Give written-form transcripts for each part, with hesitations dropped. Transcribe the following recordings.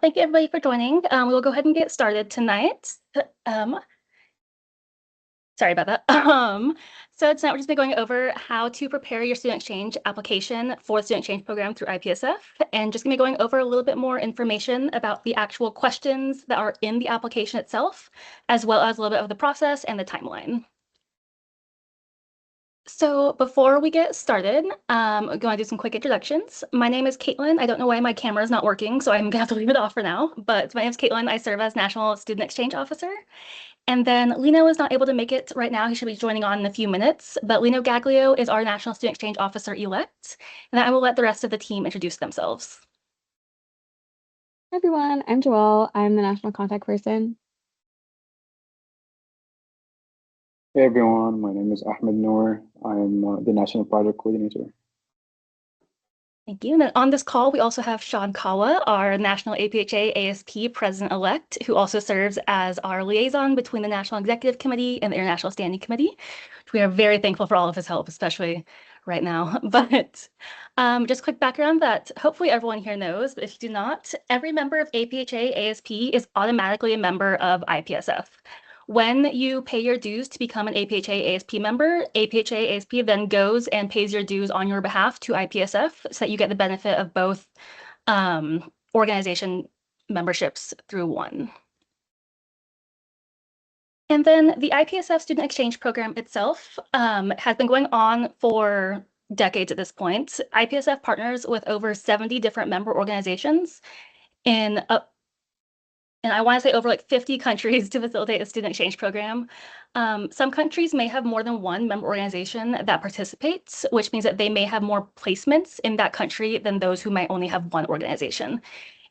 Thank you everybody for joining. We'll go ahead and get started tonight. Sorry about that. So tonight we're just going over how to prepare your student exchange application for the student exchange program through IPSF, and just gonna be going over a little bit more information about the actual questions that are in the application itself, as well as a little bit of the process and the timeline. So before we get started, I'm going to do some quick introductions. My name is Caitlin. I don't know why my camera is not working, so I'm gonna have to leave it off for now. But my name is Caitlin. I serve as National Student Exchange Officer. And then Lino is not able to make it right now. He should be joining on in a few minutes. But Lino Gaglio is our National Student Exchange Officer-elect. And I will let the rest of the team introduce themselves. Hi everyone, I'm Joelle. I'm the national contact person. Hey everyone, my name is Ahmed Noor. I'm the National Project Coordinator. Thank you. And then on this call, we also have Sean Kawa, our National APHA ASP President-elect, who also serves as our liaison between the National Executive Committee and the International Standing Committee. We are very thankful for all of his help, especially right now. But just quick background that hopefully everyone here knows, but if you do not, every member of APHA ASP is automatically a member of IPSF. When you pay your dues to become an APHA ASP member, APHA ASP then goes and pays your dues on your behalf to IPSF so that you get the benefit of both organization memberships through one. And then the IPSF Student Exchange Program itself has been going on for decades at this point. IPSF partners with over 70 different member organizations in and I want to say over like 50 countries to facilitate a student exchange program. Some countries may have more than one member organization that participates, which means that they may have more placements in that country than those who might only have one organization.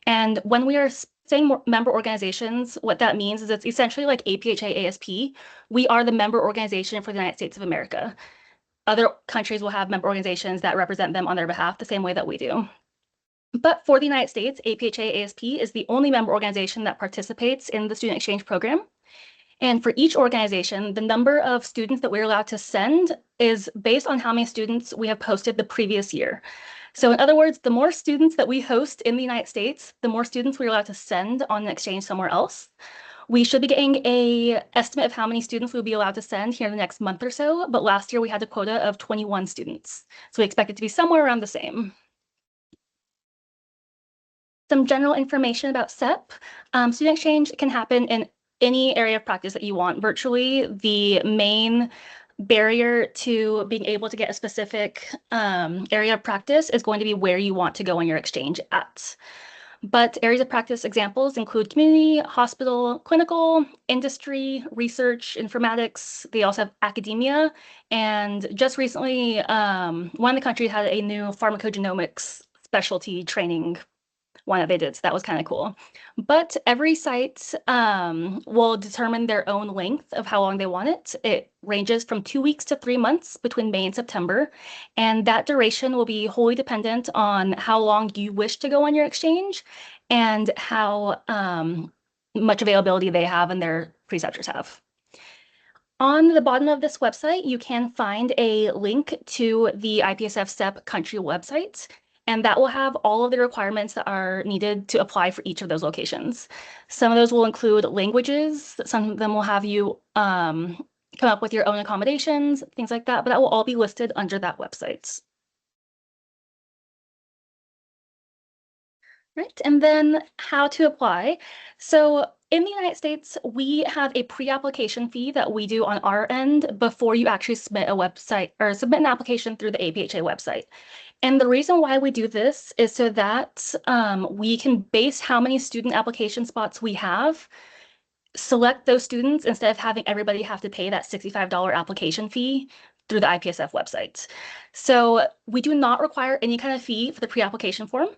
And when we are saying member organizations, what that means is it's essentially like APHA ASP. We are the member organization for the United States of America. Other countries will have member organizations that represent them on their behalf the same way that we do. But for the United States, APHA ASP is the only member organization that participates in the student exchange program. And for each organization, the number of students that we're allowed to send is based on how many students we have posted the previous year. So in other words, the more students that we host in the United States, the more students we're allowed to send on an exchange somewhere else. We should be getting an estimate of how many students we'll be allowed to send here in the next month or so, but last year we had a quota of 21 students. So we expect it to be somewhere around the same. Some general information about SEP. Student exchange can happen in any area of practice that you want. Virtually, the main barrier to being able to get a specific area of practice is going to be where you want to go on your exchange at. But areas of practice examples include community, hospital, clinical, industry, research, informatics. They also have academia. And just recently, one of the countries had a new pharmacogenomics specialty training one that they did, so that was kind of cool. But every site will determine their own length of how long they want it. It ranges from 2 weeks to 3 months between May and September, and that duration will be wholly dependent on how long you wish to go on your exchange and how much availability they have and their preceptors have. On the bottom of this website, you can find a link to the IPSF SEP country website, and that will have all of the requirements that are needed to apply for each of those locations. Some of those will include languages. Some of them will have you come up with your own accommodations, things like that, but that will all be listed under that website. Right, and then how to apply. So in the United States, we have a pre-application fee that we do on our end before you actually submit a website or submit an application through the APHA website. And the reason why we do this is so that we can base how many student application spots we have, select those students instead of having everybody have to pay that $65 application fee through the IPSF website. So we do not require any kind of fee for the pre-application form.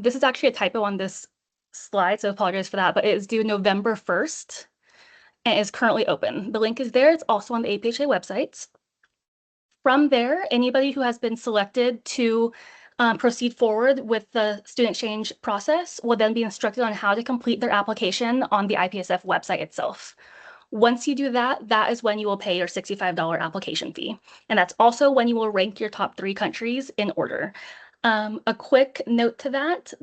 This is actually a typo on this slide, so I apologize for that, but it is due November 1st and is currently open. The link is there. It's also on the APHA website. From there, anybody who has been selected to proceed forward with the student exchange process will then be instructed on how to complete their application on the IPSF website itself. Once you do that, that is when you will pay your $65 application fee. And that's also when you will rank your top 3 countries in order. A quick note to that,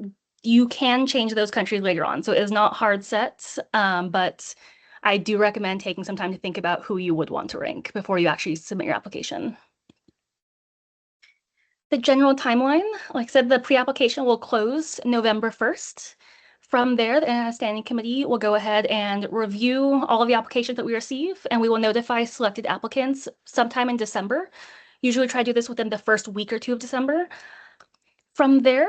you can change those countries later on. So it is not hard set, but I do recommend taking some time to think about who you would want to rank before you actually submit your application. The general timeline, like I said, the pre-application will close November 1st. From there, the standing committee will go ahead and review all of the applications that we receive, and we will notify selected applicants sometime in December. Usually try to do this within the first week or two of December. From there,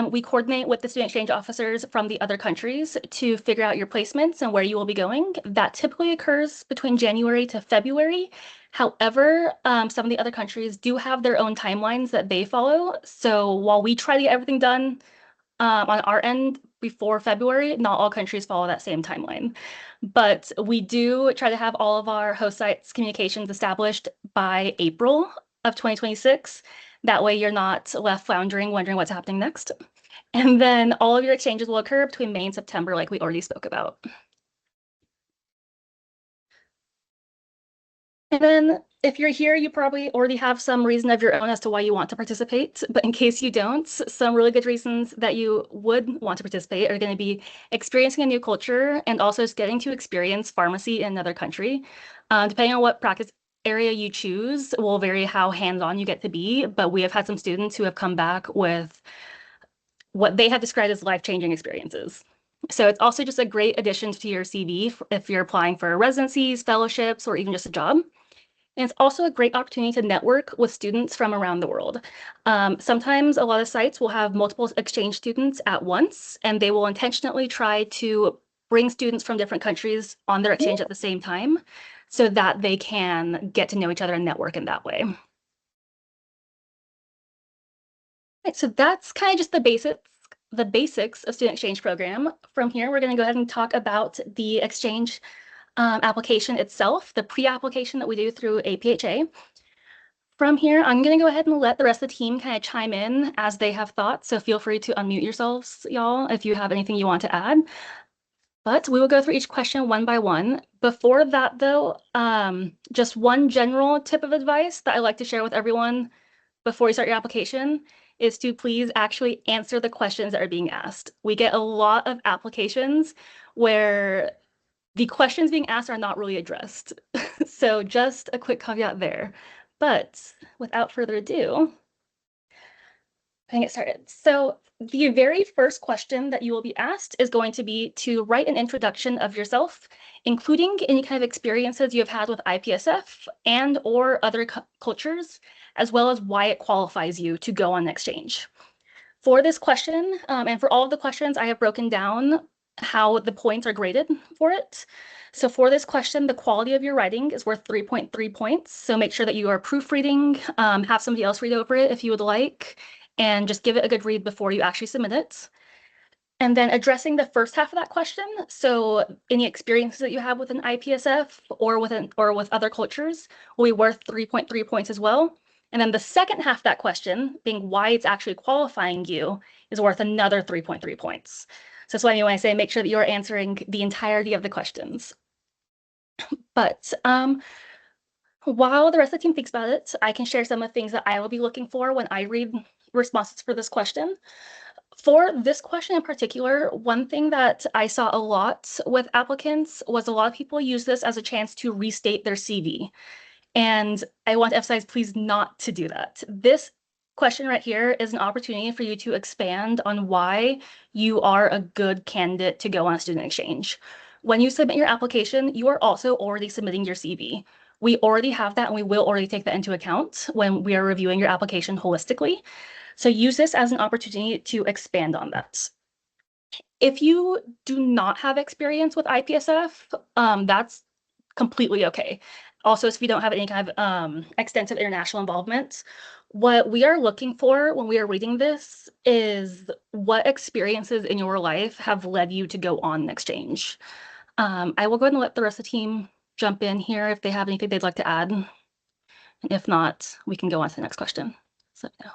we coordinate with the student exchange officers from the other countries to figure out your placements and where you will be going. That typically occurs between January to February. However, some of the other countries do have their own timelines that they follow. So while we try to get everything done on our end before February, not all countries follow that same timeline. But we do try to have all of our host sites communications established by April of 2026. That way you're not left floundering, wondering what's happening next. And then all of your exchanges will occur between May and September, like we already spoke about. And then if you're here, you probably already have some reason of your own as to why you want to participate. But in case you don't, some really good reasons that you would want to participate are going to be experiencing a new culture and also just getting to experience pharmacy in another country. Depending on what practice area you choose will vary how hands-on you get to be. But we have had some students who have come back with what they have described as life-changing experiences. So it's also just a great addition to your CV if you're applying for residencies, fellowships, or even just a job. And it's also a great opportunity to network with students from around the world. Sometimes a lot of sites will have multiple exchange students at once, and they will intentionally try to bring students from different countries on their exchange at the same time so that they can get to know each other and network in that way. Right, so that's kind of just the basics of student exchange program. From here, we're going to go ahead and talk about the exchange application itself, the pre-application that we do through APHA. From here, I'm going to go ahead and let the rest of the team kind of chime in as they have thoughts. So feel free to unmute yourselves, y'all, if you have anything you want to add. But we will go through each question one by one. Before that, though, just one general tip of advice that I like to share with everyone before you start your application is to please actually answer the questions that are being asked. We get a lot of applications where the questions being asked are not really addressed. So just a quick caveat there. But without further ado, I can get started. So the very first question that you will be asked is going to be to write an introduction of yourself, including any kind of experiences you have had with IPSF and or other cultures, as well as why it qualifies you to go on an exchange. For this question, and for all of the questions, I have broken down how the points are graded for it. So for this question, the quality of your writing is worth 3.3 points. So make sure that you are proofreading, have somebody else read over it if you would like, and just give it a good read before you actually submit it. And then addressing the first half of that question, so any experiences that you have with an IPSF or with other cultures will be worth 3.3 points as well. And then the second half of that question, being why it's actually qualifying you, is worth another 3.3 points. So that's why I mean when I say make sure that you're answering the entirety of the questions. But while the rest of the team thinks about it, I can share some of the things that I will be looking for when I read responses for this question. For this question in particular, one thing that I saw a lot with applicants was a lot of people use this as a chance to restate their CV. And I want to emphasize, please not to do that. This question right here is an opportunity for you to expand on why you are a good candidate to go on a student exchange. When you submit your application, you are also already submitting your CV. We already have that and we will already take that into account when we are reviewing your application holistically. So use this as an opportunity to expand on that. If you do not have experience with IPSF, that's completely okay. Also, if you don't have any kind of extensive international involvement, what we are looking for when we are reading this is what experiences in your life have led you to go on an exchange. I will go ahead and let the rest of the team jump in here if they have anything they'd like to add. And if not, we can go on to the next question. So no.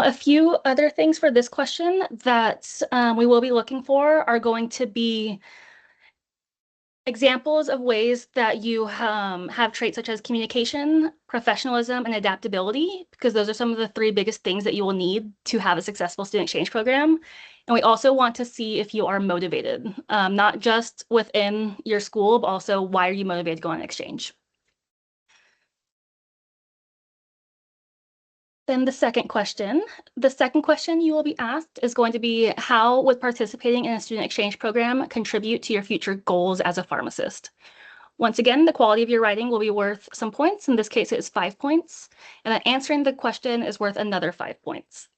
A few other things for this question that we will be looking for are going to be examples of ways that you have traits such as communication, professionalism, and adaptability, because those are some of the three biggest things that you will need to have a successful student exchange program. And we also want to see if you are motivated, not just within your school, but also why are you motivated to go on exchange. Then the second question you will be asked is going to be, how would participating in a student exchange program contribute to your future goals as a pharmacist? Once again, the quality of your writing will be worth some points. In this case, it's 5 points. And then answering the question is worth another 5 points.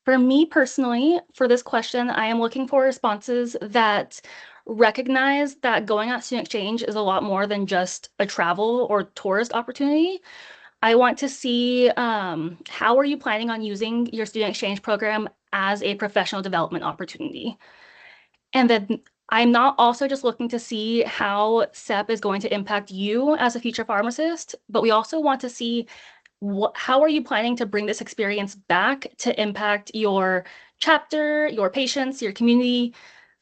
For me personally, for this question, I am looking for responses that recognize that going on student exchange is a lot more than just a travel or tourist opportunity. I want to see how are you planning on using your student exchange program as a professional development opportunity? And then I'm not also just looking to see how SEP is going to impact you as a future pharmacist, but we also want to see how are you planning to bring this experience back to impact your chapter, your patients, your community?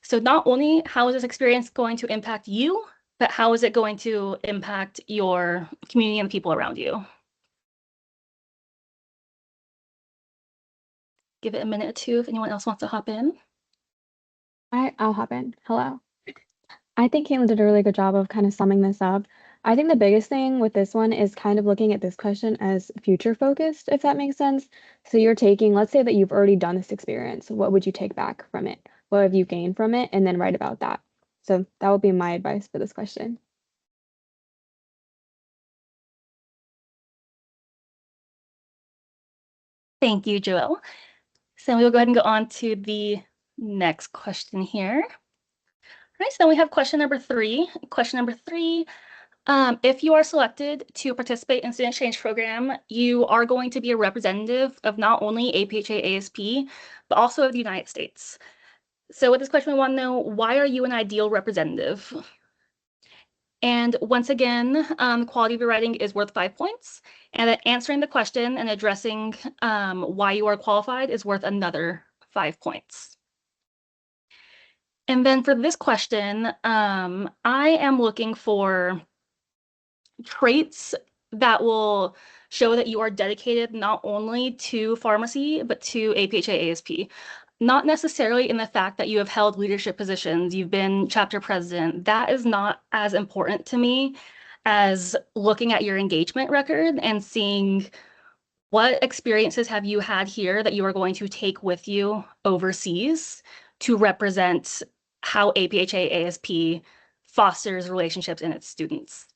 So not only how is this experience going to impact you, but how is it going to impact your community and the people around you? Give it a minute or two if anyone else wants to hop in. I'll hop in. Hello. I think Caitlin did a really good job of kind of summing this up. I think the biggest thing with this one is kind of looking at this question as future focused, if that makes sense. So you're taking, let's say that you've already done this experience. What would you take back from it? What have you gained from it? And then write about that. So that would be my advice for this question. Thank you, Joelle. So we will go ahead and go on to the next question here. All right, so then we have question number 3. Question number 3, if you are selected to participate in student exchange program, you are going to be a representative of not only APHA ASP, but also of the United States. So with this question, we want to know, why are you an ideal representative? And once again, the quality of your writing is worth 5 points. And then answering the question and addressing why you are qualified is worth another 5 points. And then for this question, I am looking for traits that will show that you are dedicated not only to pharmacy, but to APHA ASP. Not necessarily in the fact that you have held leadership positions, you've been chapter president. That is not as important to me as looking at your engagement record and seeing what experiences have you had here that you are going to take with you overseas to represent how APHA ASP fosters relationships in its students.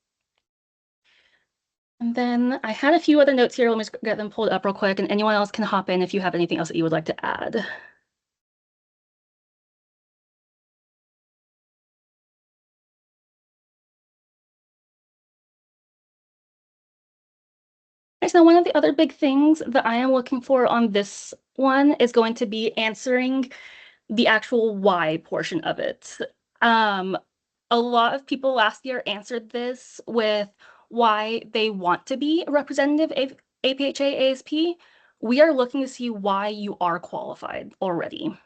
And then I had a few other notes here. Let me just get them pulled up real quick, and anyone else can hop in if you have anything else that you would like to add. So one of the other big things that I am looking for on this one is going to be answering the actual why portion of it. A lot of people last year answered this with why they want to be a representative of APHA ASP. We are looking to see why you are qualified already.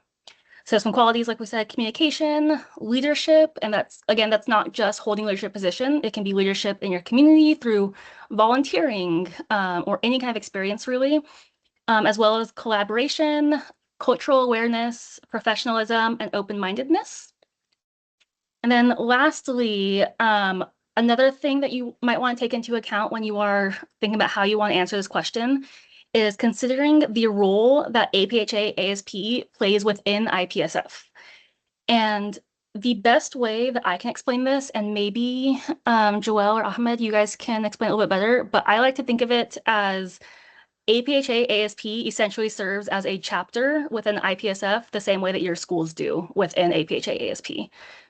So some qualities, like we said, communication, leadership, and that's not just holding leadership position. It can be leadership in your community through volunteering or any kind of experience really, as well as collaboration, cultural awareness, professionalism, and open-mindedness. And then lastly, another thing that you might want to take into account when you are thinking about how you want to answer this question is considering the role that APHA ASP plays within IPSF. And the best way that I can explain this, and maybe Joelle or Ahmed, you guys can explain it a little bit better, but I like to think of it as APHA ASP essentially serves as a chapter within IPSF the same way that your schools do within APHA ASP.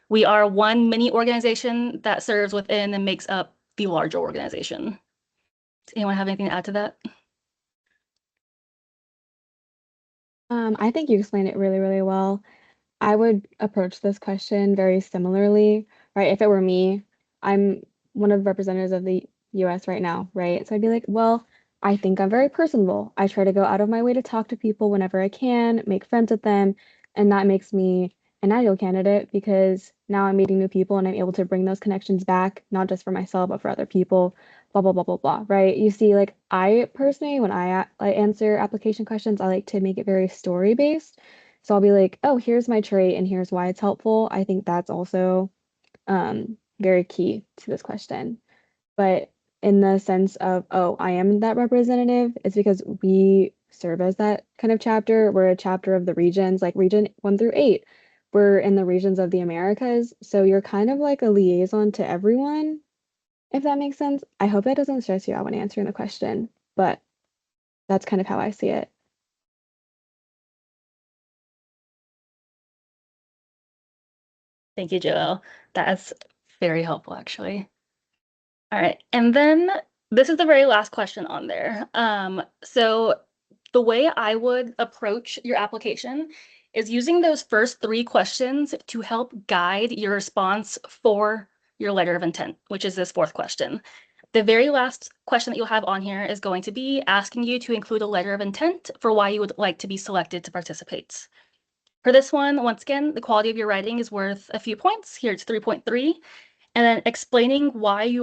We are one mini organization that serves within and makes up the larger organization. Does anyone have anything to add to that? I think you explained it really, really well. I would approach this question very similarly, right? If it were me, I'm one of the representatives of the US right now, right? So I'd be like, well, I think I'm very personable. I try to go out of my way to talk to people whenever I can, make friends with them, and that makes me an ideal candidate because now I'm meeting new people and I'm able to bring those connections back, not just for myself, but for other people, blah, blah, blah, blah, blah, right? You see, like I personally, when I answer application questions, I like to make it very story based. So I'll be like, oh, here's my trait and here's why it's helpful. I think that's also very key to this question. But in the sense of, oh, I am that representative, it's because we serve as that kind of chapter. We're a chapter of the regions, like region 1 through 8. We're in the regions of the Americas. So you're kind of like a liaison to everyone, if that makes sense. I hope that doesn't stress you out when answering the question, but that's kind of how I see it. Thank you, Joelle. That's very helpful, actually. All right, and then this is the very last question on there. So the way I would approach your application is using those first 3 questions to help guide your response for your letter of intent, which is this 4th question. The very last question that you'll have on here is going to be asking you to include a letter of intent for why you would like to be selected to participate. For this one, once again, the quality of your writing is worth a few points. Here it's 3.3. And then explaining why you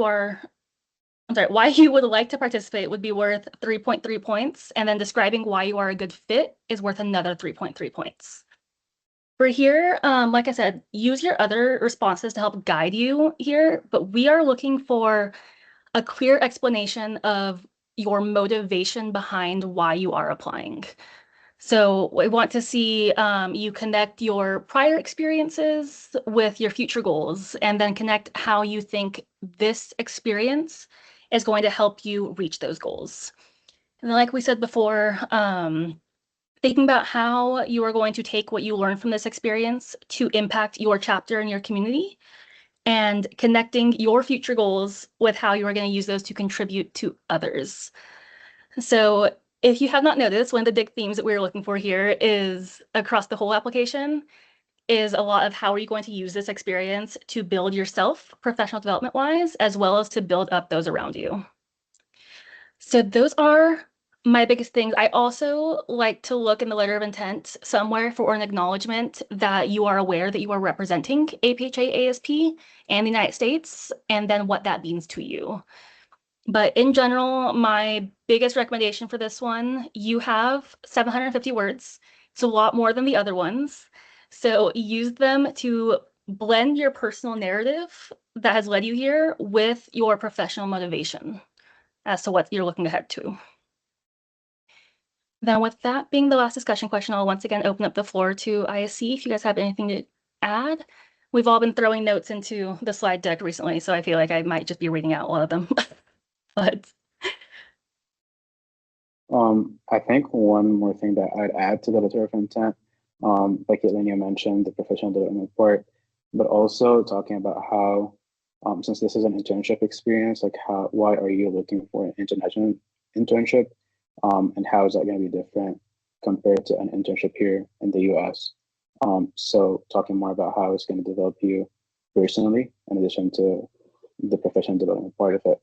would like to participate would be worth 3.3 points. And then describing why you are a good fit is worth another 3.3 points. For here, like I said, use your other responses to help guide you here, but we are looking for a clear explanation of your motivation behind why you are applying. So we want to see you connect your prior experiences with your future goals, and then connect how you think this experience is going to help you reach those goals. And then, like we said before, thinking about how you are going to take what you learn from this experience to impact your chapter and your community, and connecting your future goals with how you are going to use those to contribute to others. So if you have not noticed, one of the big themes that we're looking for here is across the whole application is a lot of how are you going to use this experience to build yourself professional development wise, as well as to build up those around you. So those are my biggest things. I also like to look in the letter of intent somewhere for an acknowledgement that you are aware that you are representing APHA ASP and the United States, and then what that means to you. But in general, my biggest recommendation for this one, you have 750 words. It's a lot more than the other ones. So use them to blend your personal narrative that has led you here with your professional motivation as to what you're looking ahead to. Then with that being the last discussion question, I'll once again open up the floor to ISC if you guys have anything to add. We've all been throwing notes into the slide deck recently, so I feel like I might just be reading out a lot of them. But I think one more thing that I'd add to the letter of intent, like Yelenia mentioned, the professional development part, but also talking about how, since this is an internship experience, like why are you looking for an international internship, and how is that going to be different compared to an internship here in the U.S. So talking more about how it's going to develop you personally, in addition to the professional development part of it.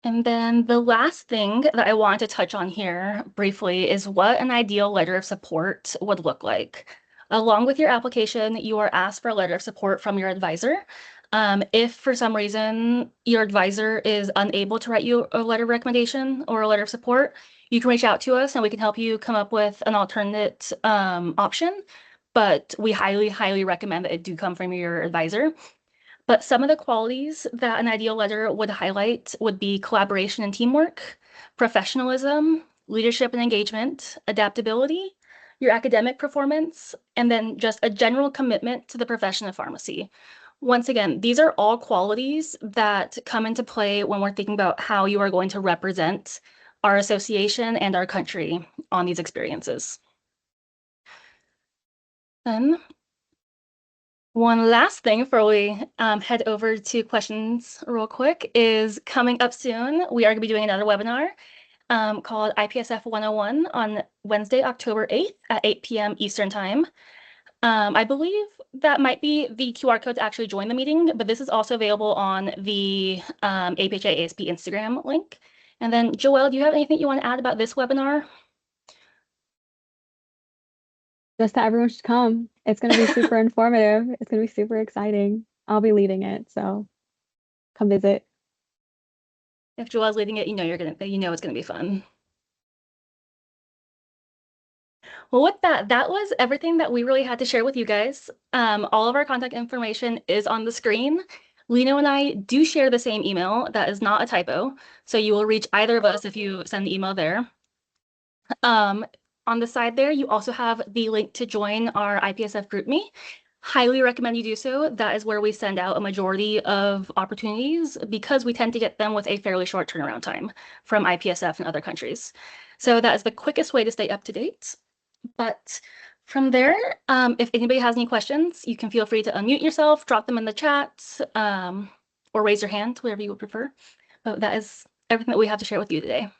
And then the last thing that I want to touch on here briefly is what an ideal letter of support would look like. Along with your application, you are asked for a letter of support from your advisor. If for some reason your advisor is unable to write you a letter of recommendation or a letter of support, you can reach out to us and we can help you come up with an alternate option. But we highly, highly recommend that it do come from your advisor. But some of the qualities that an ideal letter would highlight would be collaboration and teamwork, professionalism, leadership and engagement, adaptability, your academic performance, and then just a general commitment to the profession of pharmacy. Once again, these are all qualities that come into play when we're thinking about how you are going to represent our association and our country on these experiences. Then one last thing before we head over to questions real quick is coming up soon. We are going to be doing another webinar called IPSF 101 on Wednesday, October 8th at 8 p.m. Eastern Time. I believe that might be the QR code to actually join the meeting, but this is also available on the APHA ASP Instagram link. And then, Joelle, do you have anything you want to add about this webinar? Just that everyone should come. It's going to be super informative. It's going to be super exciting. I'll be leading it, so come visit. If Joelle's leading it, you know it's gonna be fun. Well, with that, that was everything that we really had to share with you guys. All of our contact information is on the screen. Lino and I do share the same email. That is not a typo. So you will reach either of us if you send the email there. On the side there, you also have the link to join our IPSF GroupMe. Highly recommend you do so. That is where we send out a majority of opportunities because we tend to get them with a fairly short turnaround time from IPSF and other countries. So that is the quickest way to stay up to date. But from there, if anybody has any questions, you can feel free to unmute yourself, drop them in the chat, or raise your hand, whatever you would prefer. But that is everything that we have to share with you today.